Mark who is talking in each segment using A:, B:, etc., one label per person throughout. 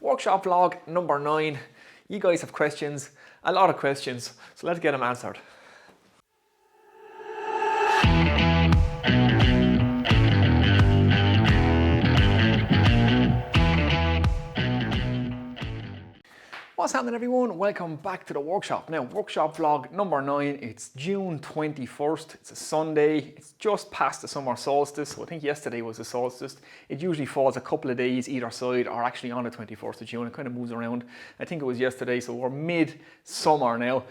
A: Workshop vlog number 9. You guys have questions, a lot of questions, so let's get them answered. What's happening, everyone? Welcome back to the workshop. Now, workshop vlog number 9. It's June 21st. It's a Sunday. It's just past the summer solstice. So I think yesterday was the solstice. It usually falls a couple of days either side, or actually on the 21st of June. It kind of moves around. I think it was yesterday, so we're mid-summer now.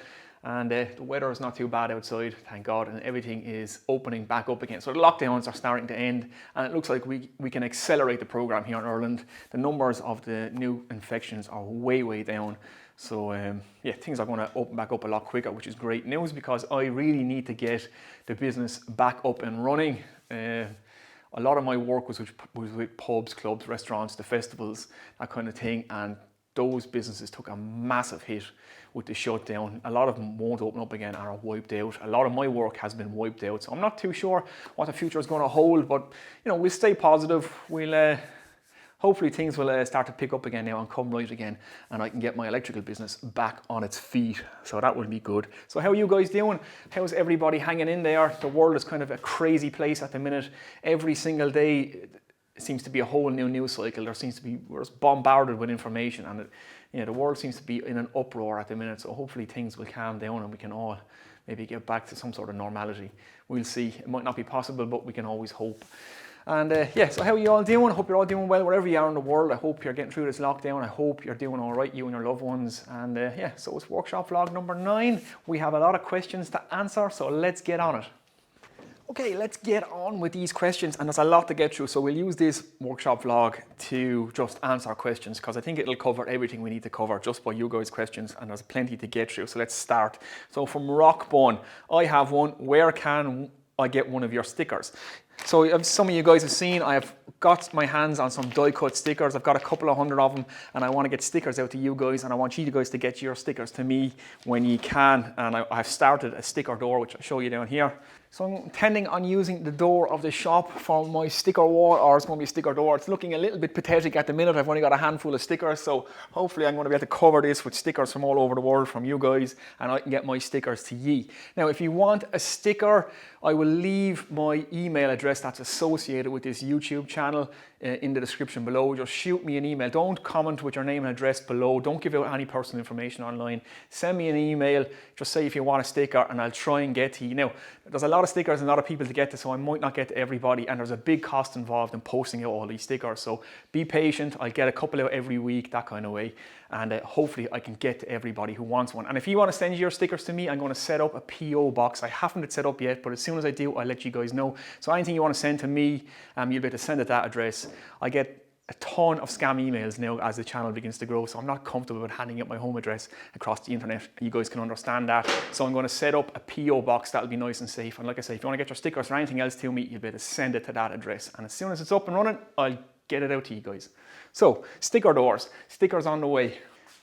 A: And the weather is not too bad outside, thank God, and everything is opening back up again. So the lockdowns are starting to end, and it looks like we can accelerate the program here in Ireland. The numbers of the new infections are way down. So yeah, things are going to open back up a lot quicker, which is great news, because I really need to get the business back up and running. A lot of my work was with pubs, clubs, restaurants, the festivals, that kind of thing, and those businesses took a massive hit with the shutdown. A lot of them won't open up again and are wiped out. A lot of my work has been wiped out, so I'm not too sure what the future is going to hold, but you know, we'll stay positive. We'll hopefully things will start to pick up again now and come right again, and I can get my electrical business back on its feet, so that will be good. So how are you guys doing? How's everybody hanging in there? The world is kind of a crazy place at the minute. Every single day it seems to be a whole new news cycle. We're just bombarded with information, and the world seems to be in an uproar at the minute. So hopefully things will calm down and we can all maybe get back to some sort of normality. We'll see. It might not be possible, but we can always hope. And yeah, so how are you all doing? I hope you're all doing well wherever you are in the world. I hope you're getting through this lockdown. I hope you're doing all right, you and your loved ones. And yeah, so it's workshop vlog number 9. We have a lot of questions to answer, so let's get on it. Okay, let's get on with these questions, and there's a lot to get through, so we'll use this workshop vlog to just answer questions, because I think it'll cover everything we need to cover just by you guys' questions, and there's plenty to get through. So let's start. So from Rockbone, I have one. Where can I get one of your stickers? So as some of you guys have seen, I have got my hands on some die cut stickers. I've got a couple of hundred of them, and I want to get stickers out to you guys, and I want you guys to get your stickers to me when you can. And I've started a sticker door, which I'll show you down here. So I'm intending on using the door of the shop for my sticker wall, or it's going to be a sticker door. It's looking a little bit pathetic at the minute. I've only got a handful of stickers, so hopefully I'm going to be able to cover this with stickers from all over the world from you guys, and I can get my stickers to ye. Now, if you want a sticker, I will leave my email address that's associated with this YouTube channel in the description below. Just shoot me an email. Don't comment with your name and address below. Don't give out any personal information online. Send me an email. Just say if you want a sticker, and I'll try and get to you. Now, there's a lot of stickers and a lot of people to get to, so I might not get to everybody, and there's a big cost involved in posting out all these stickers. So be patient. I'll get a couple out every week, that kind of way, and hopefully I can get to everybody who wants one. And if you want to send your stickers to me, I'm going to set up a PO box. I haven't it set up yet, but as soon as I do, I'll let you guys know. So anything you want to send to me, you'll be able to send at that address. I get a ton of scam emails now as the channel begins to grow, so I'm not comfortable with handing out my home address across the internet. You guys can understand that. So I'm going to set up a PO box that'll be nice and safe. And like I say, if you want to get your stickers or anything else to me, you'll be able to send it to that address. And as soon as it's up and running, I'll get it out to you guys. So sticker doors, stickers on the way.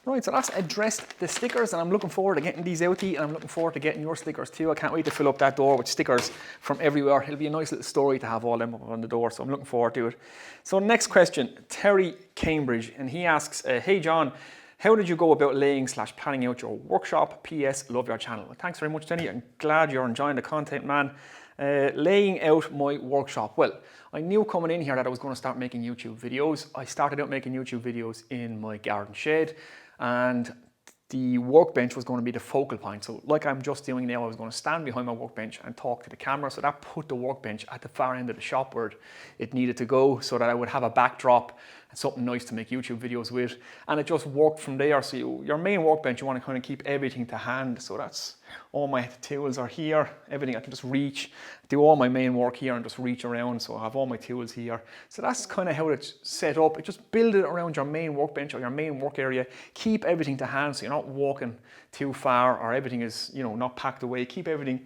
A: Right, so that's addressed the stickers, and I'm looking forward to getting these out to you, and I'm looking forward to getting your stickers too. I can't wait to fill up that door with stickers from everywhere. It'll be a nice little story to have all them up on the door, so I'm looking forward to it. So next question, Terry Cambridge, and he asks, hey John, how did you go about laying/planning out your workshop? PS, love your channel. Well, thanks very much, Terry. I'm glad you're enjoying the content, man. Laying out my workshop. Well, I knew coming in here that I was going to start making YouTube videos. I started out making YouTube videos in my garden shed, and the workbench was going to be the focal point. So like I'm just doing now, I was going to stand behind my workbench and talk to the camera. So that put the workbench at the far end of the shop where it needed to go, so that I would have a backdrop and something nice to make YouTube videos with. And it just worked from there. So your main workbench, you want to kind of keep everything to hand. So that's all my tools are here. Everything I can just reach, do all my main work here and just reach around. So I have all my tools here. So that's kind of how it's set up. It just build it around your main workbench or your main work area. Keep everything to hand, so you're not walking too far, or everything is, you know, not packed away. Keep everything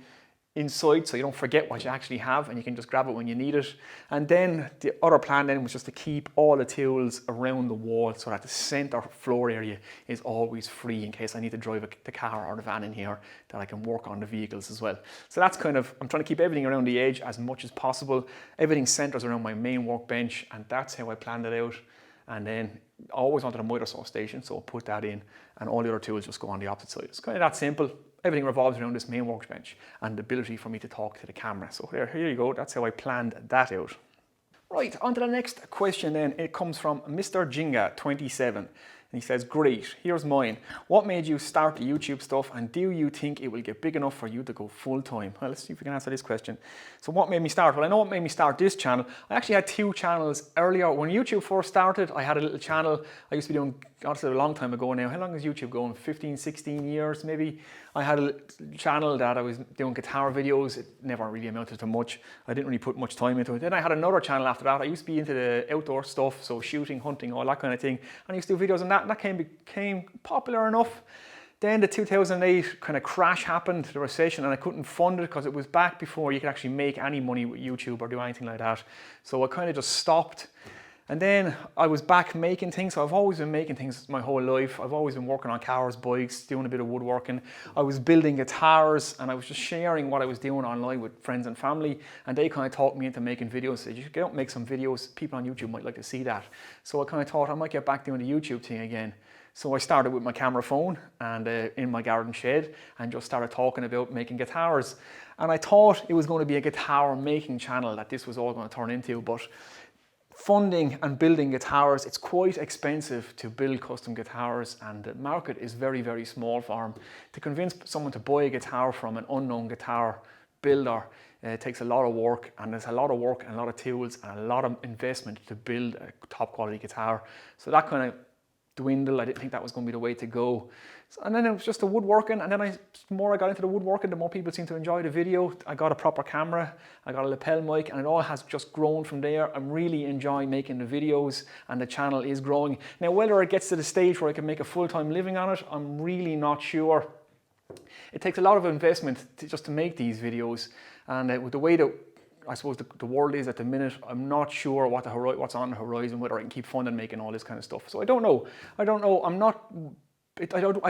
A: inside so you don't forget what you actually have, and you can just grab it when you need it. And then the other plan then was just to keep all the tools around the wall, so that the center floor area is always free in case I need to drive the car or the van in here, that I can work on the vehicles as well. So that's kind of, I'm trying to keep everything around the edge as much as possible. Everything centers around my main workbench, and that's how I planned it out. And then I always wanted a miter saw station, so I put that in, and all the other tools just go on the opposite side. It's kind of that simple. Everything revolves around this main workbench and the ability for me to talk to the camera. So here you go, that's how I planned that out. Right, on to the next question then. It comes from Mr. Ginga 27. And he says, great, here's mine. What made you start the YouTube stuff, and do you think it will get big enough for you to go full time? Well, let's see if we can answer this question. So what made me start? Well, I know what made me start this channel. I actually had 2 channels earlier. When YouTube first started, I had a little channel. I used to be doing, honestly, a long time ago now. How long is YouTube going? 15, 16 years maybe. I had a channel that I was doing guitar videos. It never really amounted to much. I didn't really put much time into it. Then I had another channel after that. I used to be into the outdoor stuff, so shooting, hunting, all that kind of thing. And I used to do videos on that, and that became popular enough. Then the 2008 kind of crash happened, the recession, and I couldn't fund it because it was back before you could actually make any money with YouTube or do anything like that. So I kind of just stopped. And then I was back making things. So I've always been making things my whole life. I've always been working on cars, bikes, doing a bit of woodworking. I was building guitars, and I was just sharing what I was doing online with friends and family. And they kind of talked me into making videos. Said, you should get out and make some videos. People on YouTube might like to see that. So I kind of thought I might get back doing the YouTube thing again. So I started with my camera phone and in my garden shed, and just started talking about making guitars. And I thought it was going to be a guitar making channel that this was all going to turn into, but funding and building guitars, it's quite expensive to build custom guitars, and the market is very, very small for them. To convince someone to buy a guitar from an unknown guitar builder, it takes a lot of work, and there's a lot of work and a lot of tools and a lot of investment to build a top quality guitar. So that kind of dwindled. I didn't think that was going to be the way to go. And then it was just the woodworking, and then the more I got into the woodworking, the more people seemed to enjoy the video. I got a proper camera, I got a lapel mic, and it all has just grown from there. I'm really enjoying making the videos, and the channel is growing. Now, whether it gets to the stage where I can make a full-time living on it, I'm really not sure. It takes a lot of investment just to make these videos, and with the way that I suppose the world is at the minute, I'm not sure what's on the horizon, whether I can keep funding making all this kind of stuff. So I don't know. I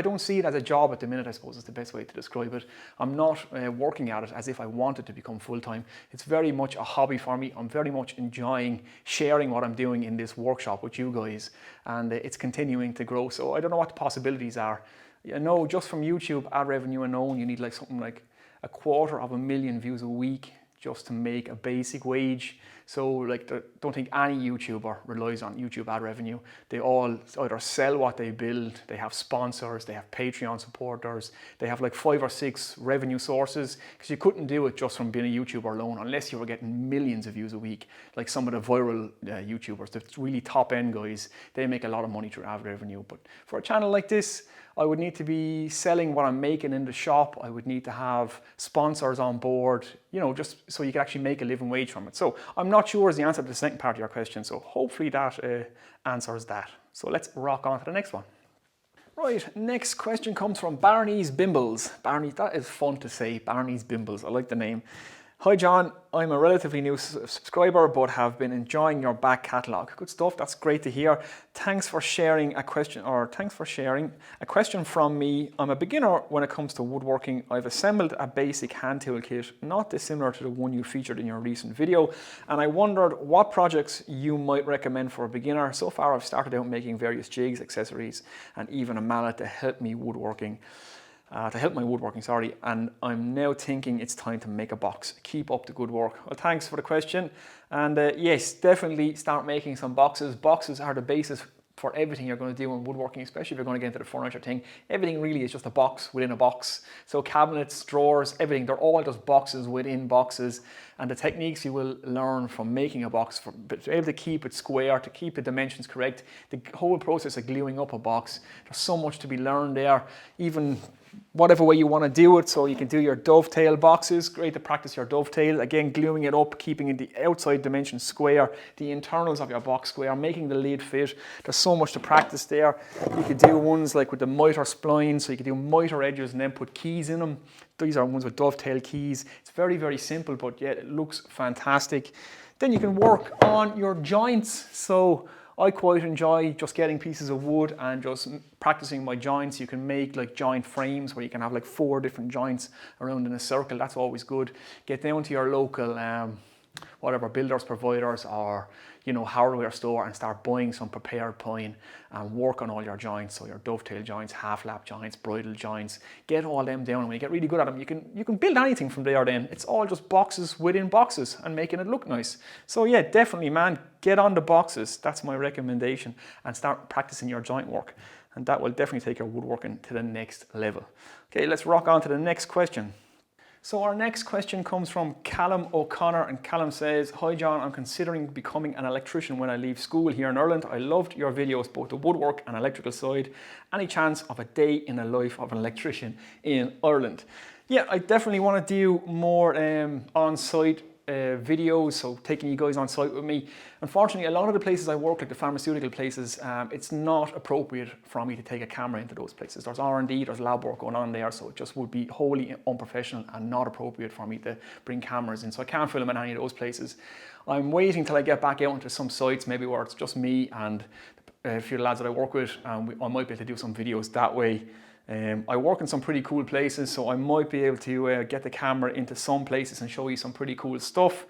A: don't see it as a job at the minute, I suppose is the best way to describe it. I'm not working at it as if I wanted to become full-time. It's very much a hobby for me. I'm very much enjoying sharing what I'm doing in this workshop with you guys, and it's continuing to grow. So I don't know what the possibilities are. I know just from YouTube ad revenue alone, you need like something like 250,000 views a week just to make a basic wage. So like, don't think any YouTuber relies on YouTube ad revenue. They all either sell what they build, they have sponsors, they have Patreon supporters, they have like 5 or 6 revenue sources, because you couldn't do it just from being a YouTuber alone unless you were getting millions of views a week. Like some of the viral YouTubers, the really top end guys, they make a lot of money through ad revenue. But for a channel like this, I would need to be selling what I'm making in the shop. I would need to have sponsors on board, you know, just so you can actually make a living wage from it. So I'm not sure is the answer to the second part of your question. So hopefully that answers that. So let's rock on to the next one. Right, next question comes from Barney's Bimbles. Barney, that is fun to say, Barney's Bimbles. I like the name. Hi John, I'm a relatively new subscriber but have been enjoying your back catalogue. Good stuff, that's great to hear. Thanks for sharing a question from me. I'm a beginner when it comes to woodworking. I've assembled a basic hand tool kit, not dissimilar to the one you featured in your recent video, and I wondered what projects you might recommend for a beginner. So far I've started out making various jigs, accessories, and even a mallet to help my woodworking, and I'm now thinking it's time to make a box. Keep up the good work. Well, thanks for the question. And yes, definitely start making some boxes. Boxes are the basis for everything you're going to do in woodworking, especially if you're going to get into the furniture thing. Everything really is just a box within a box. So cabinets, drawers, everything, they're all just boxes within boxes. And the techniques you will learn from making a box, to be able to keep it square, to keep the dimensions correct, the whole process of gluing up a box, there's so much to be learned there. Even whatever way you want to do it, so you can do your dovetail boxes, great to practice your dovetail, again gluing it up, keeping the outside dimension square, the internals of your box square, making the lid fit. There's so much to practice there. You could do ones like with the miter spline, so you could do miter edges and then put keys in them. These are ones with dovetail keys. It's very, very simple, but yet it looks fantastic. Then you can work on your joints. So I quite enjoy just getting pieces of wood and just practicing my joints. You can make like joint frames where you can have like 4 different joints around in a circle. That's always good. Get down to your local whatever builders, providers, or hardware store, and start buying some prepared pine and work on all your joints. So your dovetail joints, half lap joints, bridle joints, get all them down. And when you get really good at them, you can build anything from there then. It's all just boxes within boxes and making it look nice. So yeah, definitely, man, get on the boxes. That's my recommendation, and start practicing your joint work. And that will definitely take your woodworking to the next level. Okay, let's rock on to the next question. So our next question comes from Callum O'Connor, and Callum says, "Hi John, I'm considering becoming an electrician when I leave school here in Ireland. I loved your videos, both the woodwork and electrical side. Any chance of a day in the life of an electrician in Ireland?" Yeah, I definitely want to do more on-site videos, so taking you guys on site with me. Unfortunately, a lot of the places I work, like the pharmaceutical places, it's not appropriate for me to take a camera into those places. There's R&D, there's lab work going on there, so it just would be wholly unprofessional and not appropriate for me to bring cameras in. So I can't film in any of those places. I'm waiting till I get back out into some sites, maybe where it's just me and a few lads that I work with, and I might be able to do some videos that way. I work in some pretty cool places, so I might be able to get the camera into some places and show you some pretty cool stuff.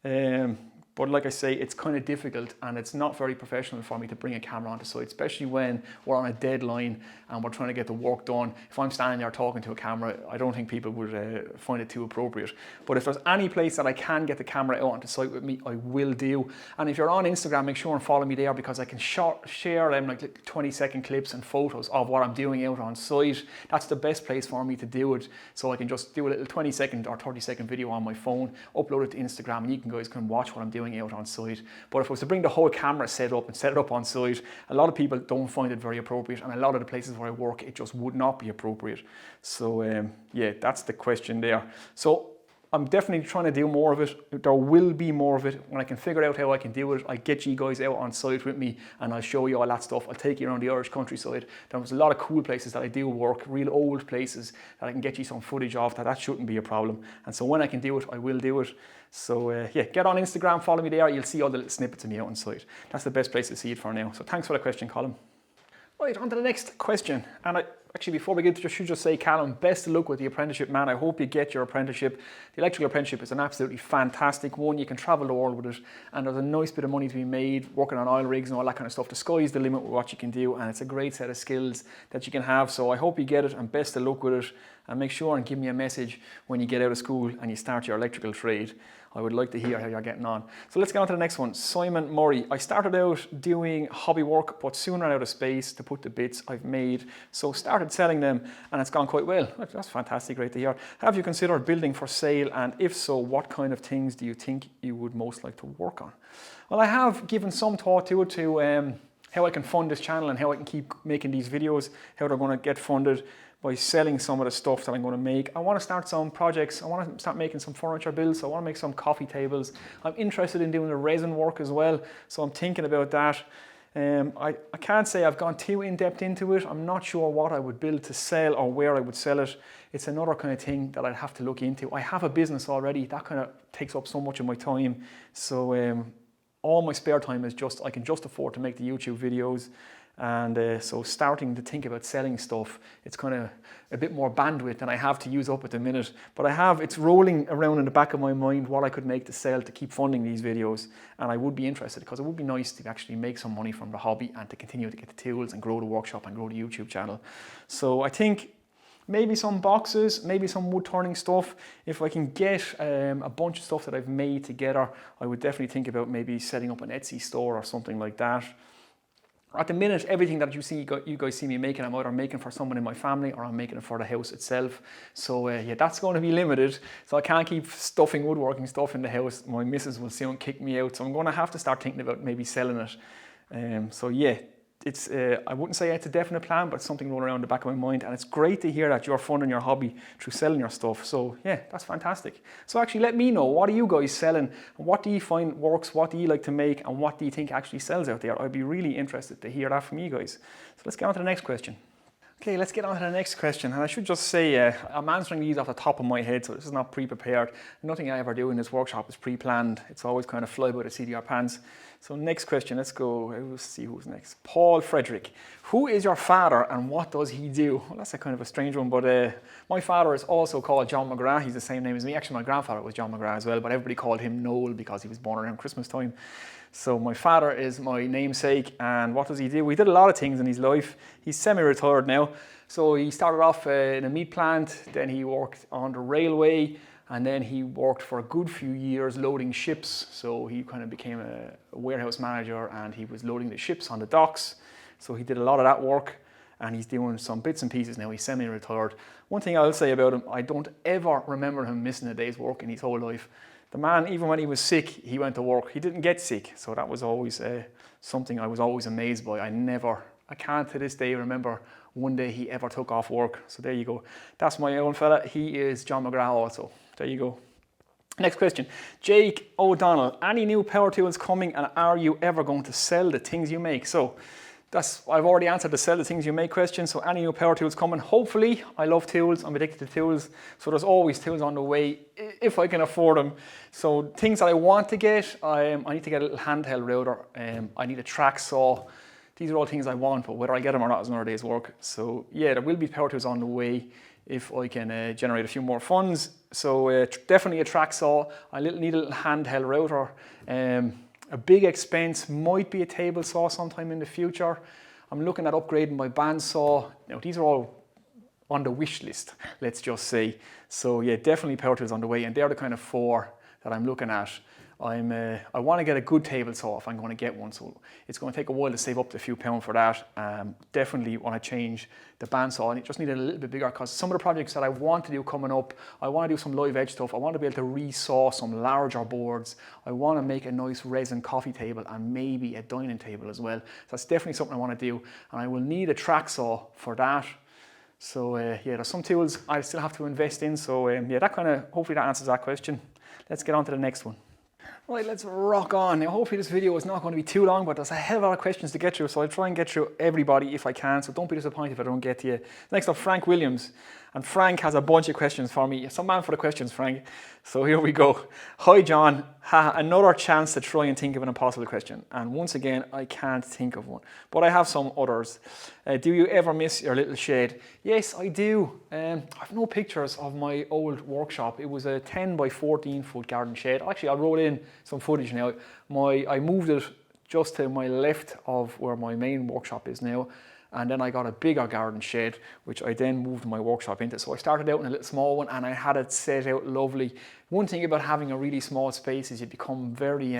A: But like I say, it's kind of difficult, and it's not very professional for me to bring a camera onto site, especially when we're on a deadline and we're trying to get the work done. If I'm standing there talking to a camera, I don't think people would find it too appropriate. But if there's any place that I can get the camera out onto site with me, I will do. And if you're on Instagram, make sure and follow me there, because I can share like 20-second clips and photos of what I'm doing out on site. That's the best place for me to do it. So I can just do a little 20-second or 30-second video on my phone, upload it to Instagram, and you guys can watch what I'm doing out on site. But if I was to bring the whole camera set up and set it up on site, a lot of people don't find it very appropriate, and a lot of the places where I work, it just would not be appropriate. So yeah, that's the question there. So I'm definitely trying to do more of it. There will be more of it. When I can figure out how I can do it, I'll get you guys out on site with me, and I'll show you all that stuff. I'll take you around the Irish countryside. There's a lot of cool places that I do work, real old places that I can get you some footage of. That shouldn't be a problem. And so when I can do it, I will do it. So yeah, get on Instagram, follow me there. You'll see all the little snippets of me out on site. That's the best place to see it for now. So thanks for the question, Colin. Right, on to the next question. And actually, before we get to it, I should just say, Callum, best of luck with the apprenticeship, man. I hope you get your apprenticeship. The electrical apprenticeship is an absolutely fantastic one. You can travel the world with it, and there's a nice bit of money to be made working on oil rigs and all that kind of stuff. The sky's the limit with what you can do, and it's a great set of skills that you can have. So I hope you get it, and best of luck with it. And make sure and give me a message when you get out of school and you start your electrical trade. I would like to hear how you're getting on. So let's get on to the next one. Simon Murray. I started out doing hobby work, but soon ran out of space to put the bits I've made. So started selling them, and it's gone quite well. That's fantastic, great to hear. Have you considered building for sale? And if so, what kind of things do you think you would most like to work on? Well, I have given some thought to it, to how I can fund this channel and how I can keep making these videos, how they're going to get funded by selling some of the stuff that I'm going to make. I want to start some projects. I want to start making some furniture builds. I want to make some coffee tables. I'm interested in doing the resin work as well, so I'm thinking about that. I can't say I've gone too in-depth into it. I'm not sure what I would build to sell or where I would sell it. It's another kind of thing that I'd have to look into. I have a business already. That kind of takes up so much of my time. So all my spare time is just, I can just afford to make the YouTube videos. And so starting to think about selling stuff, it's kind of a bit more bandwidth than I have to use up at the minute. But it's rolling around in the back of my mind what I could make to sell to keep funding these videos. And I would be interested, because it would be nice to actually make some money from the hobby and to continue to get the tools and grow the workshop and grow the YouTube channel. So I think maybe some boxes, maybe some wood turning stuff. If I can get a bunch of stuff that I've made together, I would definitely think about maybe setting up an Etsy store or something like that. At the minute, everything that you guys see me making, I'm either making for someone in my family or I'm making it for the house itself. So yeah, that's going to be limited. So I can't keep stuffing woodworking stuff in the house. My missus will soon kick me out. So I'm going to have to start thinking about maybe selling it. So yeah, it's I wouldn't say it's a definite plan, but it's something rolling around the back of my mind. And it's great to hear that you're funding your hobby through selling your stuff. So yeah, that's fantastic. So actually let me know, what are you guys selling? What do you find works? What do you like to make? And what do you think actually sells out there? I'd be really interested to hear that from you guys. So let's get on to the next question. Okay, let's get on to the next question. And I should just say, I'm answering these off the top of my head, so this is not pre-prepared. Nothing I ever do in this workshop is pre-planned. It's always kind of fly by the seat of your pants. So next question, let's go. Let's see who's next. Paul Frederick. Who is your father and what does he do? Well, that's a kind of a strange one, but my father is also called John McGrath. He's the same name as me. Actually, my grandfather was John McGrath as well, but everybody called him Noel because he was born around Christmas time. So my father is my namesake, and what does he do? He did a lot of things in his life. He's semi-retired now. So he started off in a meat plant, then he worked on the railway, and then he worked for a good few years loading ships. So he kind of became a warehouse manager, and he was loading the ships on the docks. So he did a lot of that work, and he's doing some bits and pieces now. He's semi-retired. One thing I'll say about him, I don't ever remember him missing a day's work in his whole life. The man, even when he was sick, he went to work. He didn't get sick. So that was always something I was always amazed by. I can't to this day remember one day he ever took off work. So there you go. That's my own fella. He is John McGrath also. There you go. Next question. Jake O'Donnell. Any new power tools coming, and are you ever going to sell the things you make? So I've already answered the sell the things you make question. So any new power tools coming? Hopefully. I love tools. I'm addicted to tools. So there's always tools on the way if I can afford them. So things that I want to get, I need to get a little handheld router. I need a track saw. These are all things I want, but whether I get them or not is another day's work. So yeah, there will be power tools on the way if I can generate a few more funds. So definitely a track saw. I need a little handheld router. A big expense might be a table saw sometime in the future. I'm looking at upgrading my bandsaw. Now these are all on the wish list, let's just say. So yeah, definitely power tools on the way, and they're the kind of four that I'm looking at. I want to get a good table saw if I'm going to get one, so it's going to take a while to save up to a few pounds for that. Definitely want to change the bandsaw, and it just need a little bit bigger because some of the projects that I want to do coming up, I want to do some live edge stuff. I want to be able to resaw some larger boards. I want to make a nice resin coffee table and maybe a dining table as well. So that's definitely something I want to do, and I will need a track saw for that. So yeah, there's some tools I still have to invest in. So yeah, hopefully that answers that question. Let's get on to the next one. Right, let's rock on. Now, hopefully this video is not going to be too long, but there's a hell of a lot of questions to get through, so I'll try and get through everybody if I can, so don't be disappointed if I don't get to you. Next up, Frank Williams. And Frank has a bunch of questions for me. Some man for the questions, Frank. So here we go. Hi, John. Another chance to try and think of an impossible question. And once again, I can't think of one, but I have some others. Do you ever miss your little shed? Yes, I do. I have no pictures of my old workshop. It was a 10 by 14 foot garden shed. Actually, I wrote in some footage now. I moved it just to my left of where my main workshop is now. And then I got a bigger garden shed, which I then moved my workshop into. So I started out in a little small one and I had it set out lovely. One thing about having a really small space is you become very,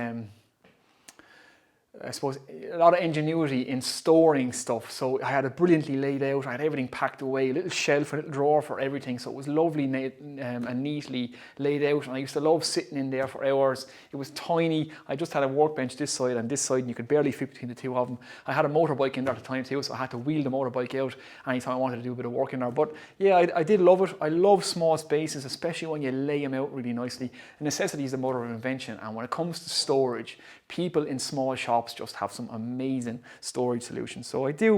A: I suppose, a lot of ingenuity in storing stuff. So I had it brilliantly laid out. I had everything packed away, a little shelf, a little drawer for everything. So it was lovely and neatly laid out. And I used to love sitting in there for hours. It was tiny. I just had a workbench this side and this side, and you could barely fit between the two of them. I had a motorbike in there at the time too, so I had to wheel the motorbike out anytime I wanted to do a bit of work in there. But yeah, I did love it. I love small spaces, especially when you lay them out really nicely. Necessity is the mother of invention. And when it comes to storage, people in small shops just have some amazing storage solutions. So I do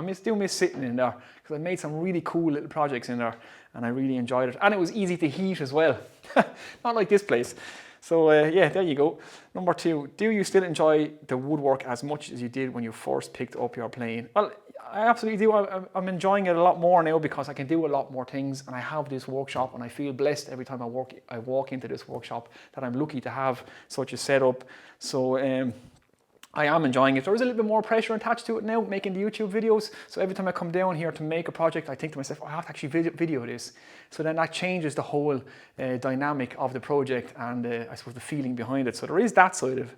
A: miss sitting in there because I made some really cool little projects in there and I really enjoyed it. And it was easy to heat as well. Not like this place. So yeah, there you go. Number 2, do you still enjoy the woodwork as much as you did when you first picked up your plane? Well, I absolutely do. I'm enjoying it a lot more now because I can do a lot more things and I have this workshop and I feel blessed every time I walk into this workshop that I'm lucky to have such a setup. So I am enjoying it. There is a little bit more pressure attached to it now, making the YouTube videos. So every time I come down here to make a project, I think to myself, I have to actually video this. So then that changes the whole dynamic of the project and I suppose the feeling behind it. So there is that side of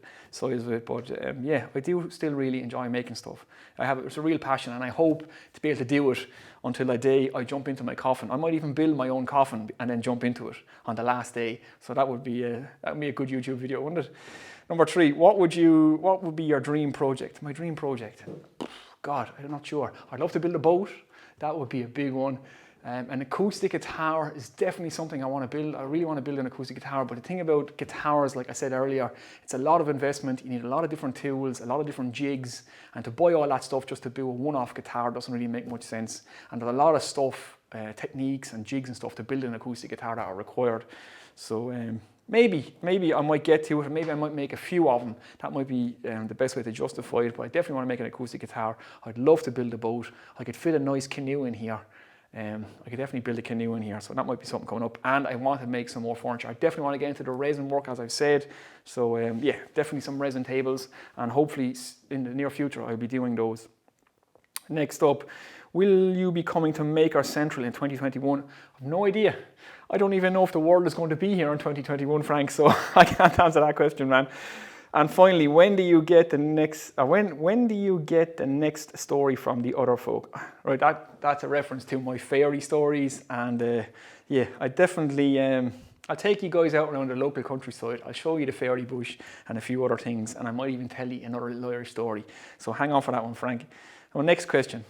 A: it. But yeah, I do still really enjoy making stuff. It's a real passion and I hope to be able to do it until the day I jump into my coffin. I might even build my own coffin and then jump into it on the last day. So that would be a good YouTube video, wouldn't it? Number 3, what would be your dream project? My dream project? God, I'm not sure. I'd love to build a boat. That would be a big one. An acoustic guitar is definitely something I want to build. I really want to build an acoustic guitar, but the thing about guitars, like I said earlier, it's a lot of investment. You need a lot of different tools, a lot of different jigs, and to buy all that stuff just to do a one-off guitar doesn't really make much sense. And there's a lot of stuff, techniques and jigs and stuff to build an acoustic guitar that are required. So maybe I might get to it, and maybe I might make a few of them. That might be the best way to justify it, but I definitely want to make an acoustic guitar. I'd love to build a boat. I could fit a nice canoe in here. I could definitely build a canoe in here, so that might be something coming up. And I want to make some more furniture. I definitely want to get into the resin work, as I've said. So yeah, definitely some resin tables, and hopefully in the near future I'll be doing those. Next up, will you be coming to Maker Central in 2021? I've no idea. I don't even know if the world is going to be here in 2021, Frank, so I can't answer that question, man. And finally, when do you get the next? When do you get the next story from the other folk? Right, that's a reference to my fairy stories, and yeah, I definitely I'll take you guys out around the local countryside. I'll show you the fairy bush and a few other things, and I might even tell you another little Irish story. So hang on for that one, Frank. Well, next question.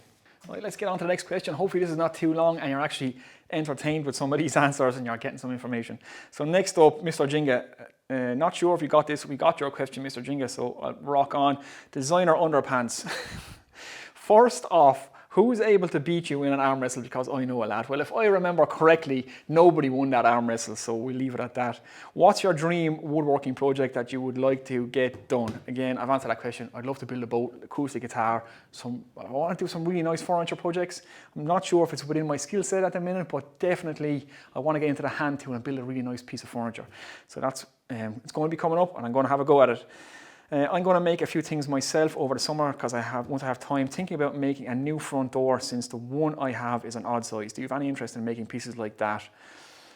A: Right, let's get on to the next question. Hopefully this is not too long and you're actually entertained with some of these answers and you're getting some information. So next up, Mr. Ginga. Not sure if you got this. We got your question, Mr. Ginga, so I'll rock on. Designer underpants. First off, who's able to beat you in an arm wrestle? Because I know a lad. Well, if I remember correctly, nobody won that arm wrestle, so we'll leave it at that. What's your dream woodworking project that you would like to get done? Again, I've answered that question. I'd love to build a boat, acoustic guitar. I want to do some really nice furniture projects. I'm not sure if it's within my skill set at the minute, but definitely I want to get into the hand tool and build a really nice piece of furniture. So that's it's going to be coming up, and I'm going to have a go at it. I'm going to make a few things myself over the summer because once I have time, thinking about making a new front door since the one I have is an odd size. Do you have any interest in making pieces like that?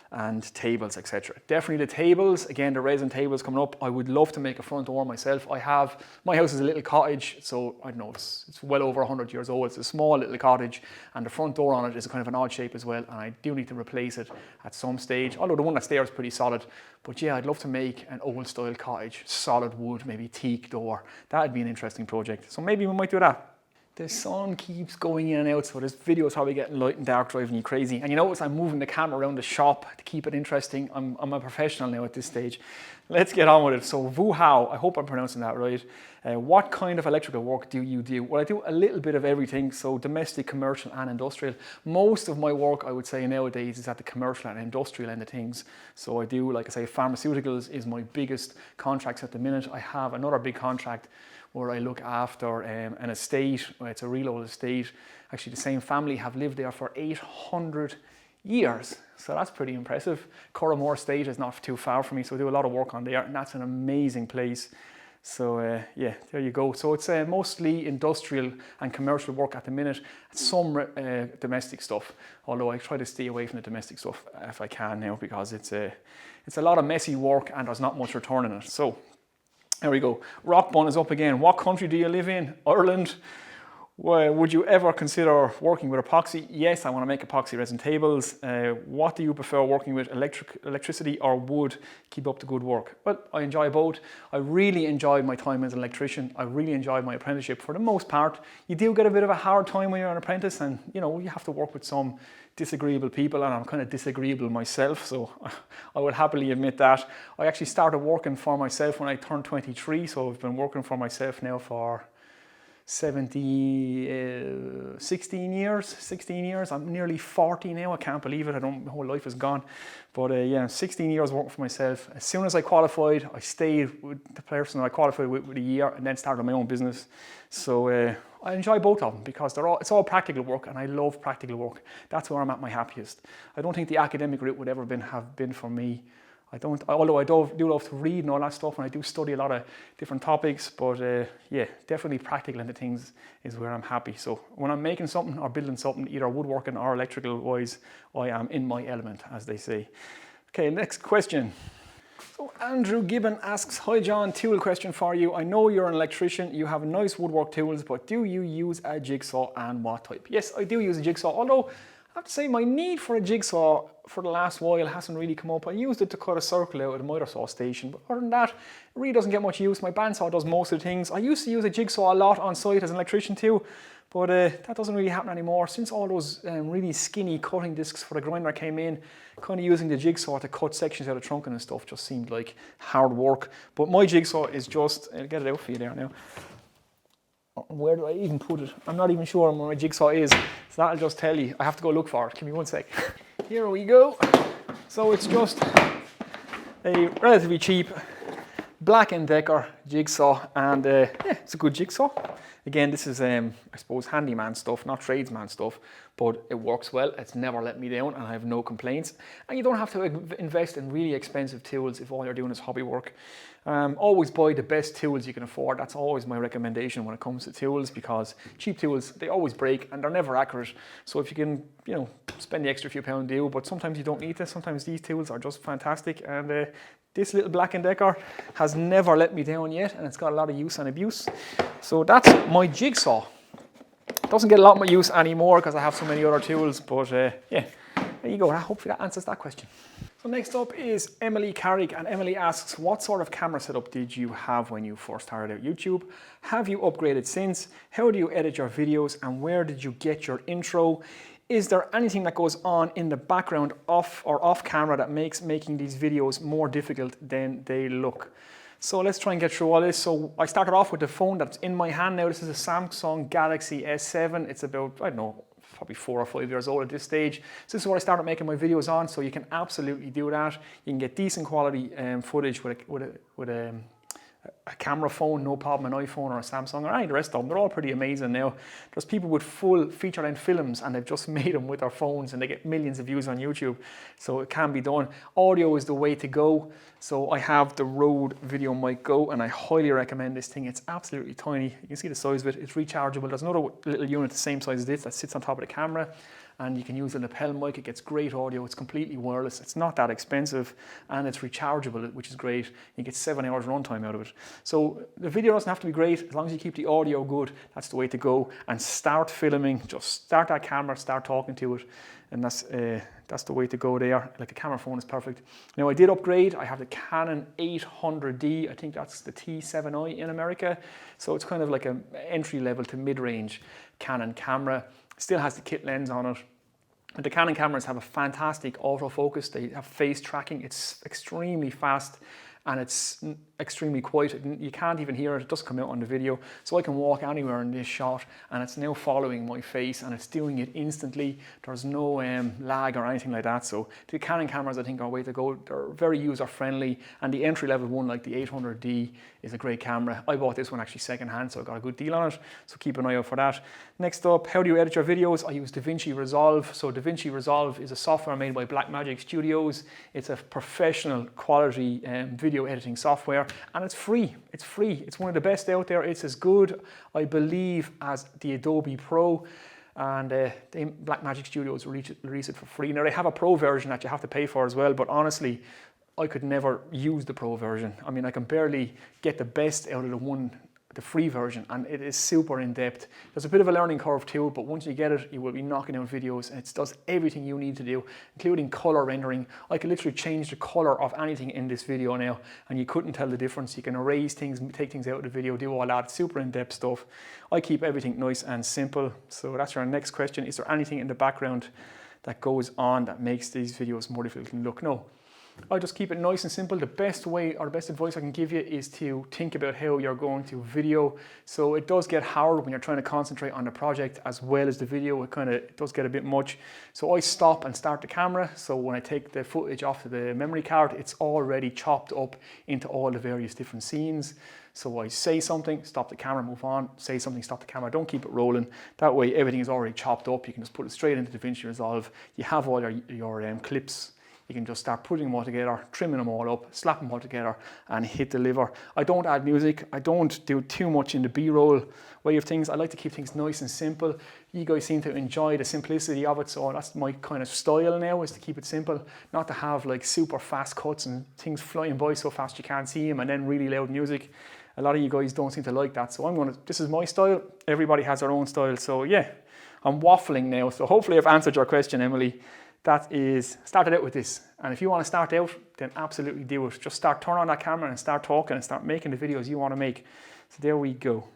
A: And tables, etc. Definitely the tables, again, the resin tables coming up. I would love to make a front door myself. My house is a little cottage, so I don't know, it's well over 100 years old. It's a small little cottage, and the front door on it is a kind of an odd shape as well, and I do need to replace it at some stage, although the one that's there is pretty solid. But yeah, I'd love to make an old style cottage, solid wood, maybe teak door. That'd be an interesting project. So maybe we might do that. The sun keeps going in and out, so this video is probably getting light and dark, driving you crazy. And you notice I'm moving the camera around the shop to keep it interesting. I'm a professional now at this stage. Let's get on with it. So Wuhao, I hope I'm pronouncing that right. What kind of electrical work do you do? Well, I do a little bit of everything, so domestic, commercial and industrial. Most of my work, I would say nowadays, is at the commercial and industrial end of things. So I do, like I say, pharmaceuticals is my biggest contracts at the minute. I have another big contract where I look after an estate. It's a real old estate. Actually, the same family have lived there for 800 years. So that's pretty impressive. Corrimore Estate is not too far from me, so I do a lot of work on there, and that's an amazing place. So yeah, there you go. So it's mostly industrial and commercial work at the minute. Some domestic stuff, although I try to stay away from the domestic stuff if I can now, because it's a lot of messy work and there's not much return in it. So there we go. Rockbun is up again. What country do you live in? Ireland. Well, would you ever consider working with epoxy? Yes, I want to make epoxy resin tables. What do you prefer working with, electricity or wood? Keep up the good work. Well, I enjoy both. I really enjoyed my time as an electrician. I really enjoyed my apprenticeship for the most part. You do get a bit of a hard time when you're an apprentice, and you know, you have to work with some disagreeable people, and I'm kind of disagreeable myself, so I would happily admit that. I actually started working for myself when I turned 23, so I've been working for myself now for 16 years. I'm nearly 40 now. I can't believe it. My whole life is gone. But yeah, 16 years working for myself. As soon as I qualified, I stayed with the person I qualified with a year, and then started my own business. So I enjoy both of them because it's all practical work, and I love practical work. That's where I'm at my happiest. I don't think the academic route would ever have been for me. Although I do love to read and all that stuff, and I do study a lot of different topics, but yeah, definitely practical into things is where I'm happy. So when I'm making something or building something, either woodworking or electrical wise, I am in my element, as they say. Okay, next question. So Andrew Gibbon asks, hi John, tool question for you. I know you're an electrician, you have nice woodwork tools, but do you use a jigsaw, and what type? Yes, I do use a jigsaw, although I have to say my need for a jigsaw for the last while hasn't really come up. I used it to cut a circle out at a miter saw station, but other than that, it really doesn't get much use. My bandsaw does most of the things. I used to use a jigsaw a lot on site as an electrician too, But that doesn't really happen anymore. Since all those really skinny cutting discs for the grinder came in, kind of using the jigsaw to cut sections out of trunking and stuff just seemed like hard work. But my jigsaw is just, I'll get it out for you there now. Where do I even put it? I'm not even sure where my jigsaw is. So that'll just tell you. I have to go look for it. Give me one sec. Here we go. So it's just a relatively cheap Black & Decker jigsaw, and yeah, it's a good jigsaw. Again, this is I suppose handyman stuff, not tradesman stuff, but it works well. It's never let me down and I have no complaints. And you don't have to invest in really expensive tools if all you're doing is hobby work. Always buy the best tools you can afford. That's always my recommendation when it comes to tools, because cheap tools, they always break and they're never accurate. So if you can, you know, spend the extra few pounds, do, but sometimes you don't need to. Sometimes these tools are just fantastic, and this little Black & Decker has never let me down yet, and it's got a lot of use and abuse. So that's my jigsaw. Doesn't get a lot more use anymore because I have so many other tools, but yeah, there you go. Hopefully that answers that question. So next up is Emily Carrick, and Emily asks, what sort of camera setup did you have when you first started out YouTube? Have you upgraded since? How do you edit your videos, and where did you get your intro? Is there anything that goes on in the background off camera that makes making these videos more difficult than they look? So let's try and get through all this. So I started off with the phone that's in my hand now. This is a Samsung Galaxy S7. It's about, I don't know, probably 4 or 5 years old at this stage. So this is what I started making my videos on, so you can absolutely do that. You can get decent quality footage with a camera phone, no problem, an iPhone or a Samsung or any of the rest of them. They're all pretty amazing now. There's people with full feature-length films and they've just made them with their phones and they get millions of views on YouTube. So it can be done. Audio is the way to go. So I have the Rode Video Mic Go, and I highly recommend this thing. It's absolutely tiny. You can see the size of it. It's rechargeable. There's another little unit the same size as this that sits on top of the camera, and you can use a lapel mic. It gets great audio. It's completely wireless. It's not that expensive, and it's rechargeable, which is great. You get 7 hours runtime out of it. So the video doesn't have to be great. As long as you keep the audio good, that's the way to go. And start filming. Just start that camera, start talking to it, and that's the way to go there. Like, a camera phone is perfect. Now, I did upgrade. I have the Canon 800D. I think that's the T7i in America. So it's kind of like an entry level to mid-range Canon camera. Still has the kit lens on it. But the Canon cameras have a fantastic autofocus. They have face tracking. It's extremely fast, and it's extremely quiet. You can't even hear it. It doesn't come out on the video. So I can walk anywhere in this shot, and it's now following my face, and it's doing it instantly. There's no lag or anything like that. So the Canon cameras, I think, are a way to go. They're very user-friendly, and the entry-level one, like the 800D, is a great camera. I bought this one actually second-hand, so I got a good deal on it. So keep an eye out for that. Next up, how do you edit your videos? I use DaVinci Resolve. So DaVinci Resolve is a software made by Blackmagic Studios. It's a professional quality video editing software, and it's free. It's free. It's one of the best out there. It's as good, I believe, as the Adobe Pro, and Blackmagic Studios release it for free. Now, they have a Pro version that you have to pay for as well, but honestly, I could never use the Pro version. I mean, I can barely get the best out of the free version, and it is super in-depth. There's a bit of a learning curve too, but once you get it, you will be knocking out videos, and it does everything you need to do, including color rendering. I could literally change the color of anything in this video now, and you couldn't tell the difference. You can erase things, take things out of the video, do all that. Super in-depth stuff. I keep everything nice and simple. So that's our next question. Is there anything in the background that goes on that makes these videos more difficult to look? No. I just keep it nice and simple. The best way, or the best advice I can give you, is to think about how you're going to video. So it does get hard when you're trying to concentrate on the project as well as the video. It does get a bit much. So I stop and start the camera. So when I take the footage off of the memory card, it's already chopped up into all the various different scenes. So I say something, stop the camera, move on, say something, stop the camera, don't keep it rolling. That way everything is already chopped up. You can just put it straight into DaVinci Resolve. You have all your clips. You can just start putting them all together, trimming them all up, slap them all together, and hit deliver. I don't add music. I don't do too much in the B-roll way of things. I like to keep things nice and simple. You guys seem to enjoy the simplicity of it, so that's my kind of style now, is to keep it simple, not to have like super fast cuts and things flying by so fast you can't see them, and then really loud music. A lot of you guys don't seem to like that, so this is my style. Everybody has their own style, so yeah, I'm waffling now. So hopefully I've answered your question, Emily. That is, started out with this. And if you want to start out, then absolutely do it. Just turn on that camera and start talking and start making the videos you want to make. So there we go.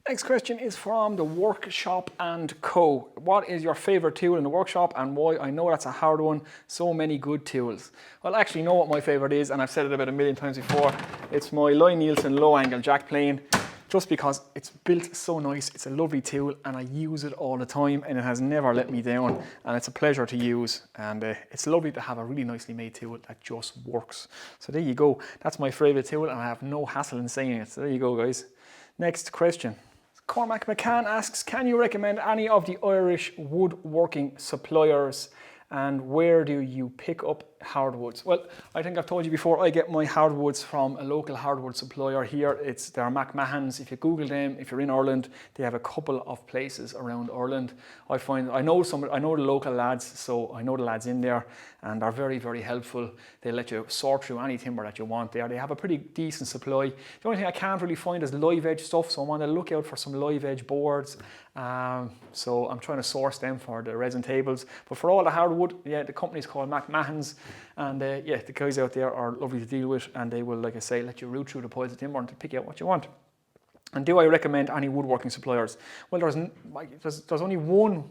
A: Next question is from the Workshop and Co. What is your favorite tool in the workshop and why? I know that's a hard one. So many good tools. Well, I actually know what my favorite is, and I've said it about a million times before. It's my Lie-Nielsen low angle jack plane, just because it's built so nice. It's a lovely tool and I use it all the time and it has never let me down, and it's a pleasure to use, and it's lovely to have a really nicely made tool that just works. So there you go. That's my favorite tool and I have no hassle in saying it. So there you go, guys. Next question. Cormac McCann asks, can you recommend any of the Irish woodworking suppliers and where do you pick up hardwoods? Well, I think I've told you before, I get my hardwoods from a local hardwood supplier here. They're McMahon's. If you Google them, if you're in Ireland, they have a couple of places around Ireland. I know the local lads, so I know the lads in there, and they're very, very helpful. They let you sort through any timber that you want there. They have a pretty decent supply. The only thing I can't really find is live edge stuff, so I'm on the lookout for some live edge boards. So I'm trying to source them for the resin tables. But for all the hardwood, yeah, the company's called McMahon's. And yeah, the guys out there are lovely to deal with, and they will, like I say, let you root through the piles of timber and to pick out what you want. And do I recommend any woodworking suppliers? Well, there's only one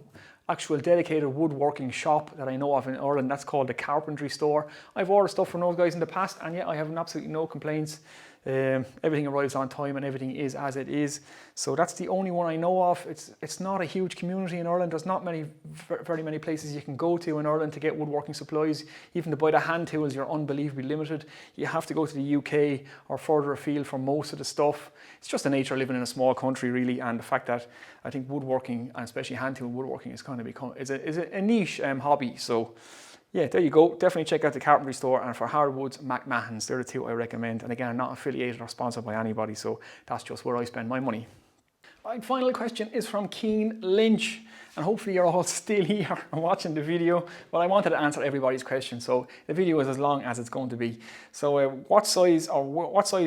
A: actual dedicated woodworking shop that I know of in Ireland. That's called the Carpentry Store. I've ordered stuff from those guys in the past, and yeah, I have absolutely no complaints. Everything arrives on time and everything is as it is. So that's the only one I know of. It's not a huge community in Ireland. There's not very many places you can go to in Ireland to get woodworking supplies. Even to buy the hand tools, you're unbelievably limited. You have to go to the UK or further afield for most of the stuff. It's just the nature of living in a small country, really, and the fact that I think woodworking, and especially hand tool woodworking, is kind of become is a niche hobby. So yeah, there you go. Definitely check out the Carpentry Store, and for hardwoods, McMahon's. They're the two I recommend. And again, I'm not affiliated or sponsored by anybody, so that's just where I spend my money. Right, final question is from Keen Lynch, and hopefully you're all still here and watching the video. But I wanted to answer everybody's question, so the video is as long as it's going to be. So what size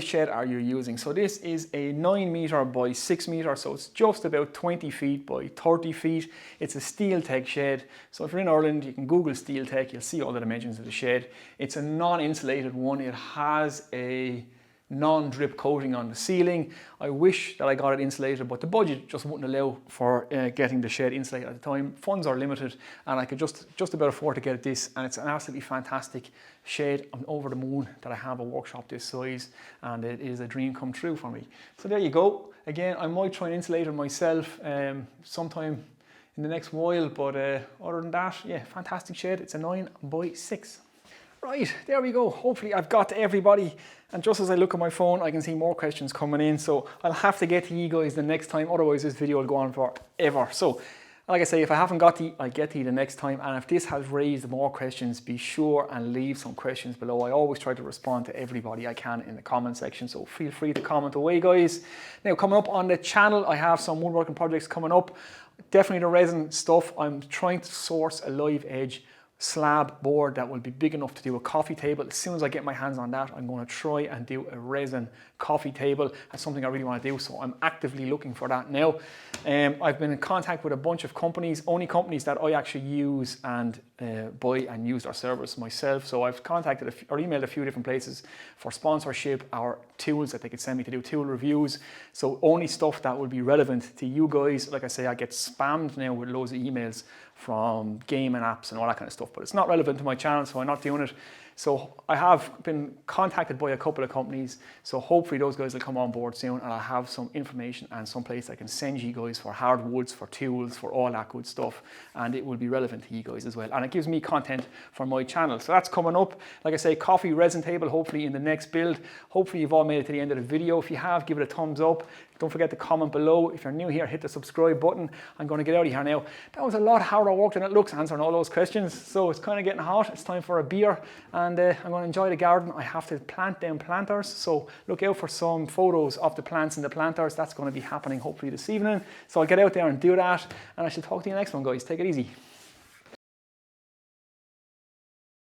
A: shed are you using? So this is a 9 meter by 6 meter, so it's just about 20 feet by 30 feet. It's a steel tech shed. So if you're in Ireland, you can Google steel tech, you'll see all the dimensions of the shed. It's a non-insulated one. It has a non-drip coating on the ceiling. I wish that I got it insulated, but the budget just wouldn't allow for getting the shed insulated at the time. Funds are limited, and I could just about afford to get this, and it's an absolutely fantastic shed. I'm over the moon that I have a workshop this size, and it is a dream come true for me. So there you go. Again, I might try and insulate it myself sometime in the next while, but other than that, yeah, fantastic shed. It's a 9 by 6. Right, there we go. Hopefully I've got to everybody, and just as I look at my phone, I can see more questions coming in, so I'll have to get to you guys the next time, otherwise this video will go on forever. So, like I say, if I haven't got to you, I'll get to you the next time, and if this has raised more questions, be sure and leave some questions below. I always try to respond to everybody I can in the comment section, so feel free to comment away, guys. Now, coming up on the channel, I have some woodworking projects coming up. Definitely the resin stuff. I'm trying to source a live edge slab board that will be big enough to do a coffee table. As soon as I get my hands on that, I'm going to try and do a resin coffee table. That's something I really want to do, so I'm actively looking for that now. I've been in contact with a bunch of companies, only companies that I actually use and buy and use their service myself. So I've contacted or emailed a few different places for sponsorship or tools that they could send me to do tool reviews. So only stuff that would be relevant to you guys. Like I say, I get spammed now with loads of emails from gaming apps and all that kind of stuff, but it's not relevant to my channel, so I'm not doing it. So I have been contacted by a couple of companies, so hopefully those guys will come on board soon, and I'll have some information and some place I can send you guys for hardwoods, for tools, for all that good stuff, and it will be relevant to you guys as well, and it gives me content for my channel. So that's coming up. Like I say, coffee resin table hopefully in the next build. Hopefully you've all made it to the end of the video. If you have, give it a thumbs up. Don't forget to comment below. If you're new here, hit the subscribe button. I'm going to get out of here now. That was a lot harder work than it looks, answering all those questions. So it's kind of getting hot. It's time for a beer, and I'm going to enjoy the garden. I have to plant down planters, so look out for some photos of the plants and the planters. That's going to be happening hopefully this evening. So I'll get out there and do that, and I should talk to you next one, guys. Take it easy.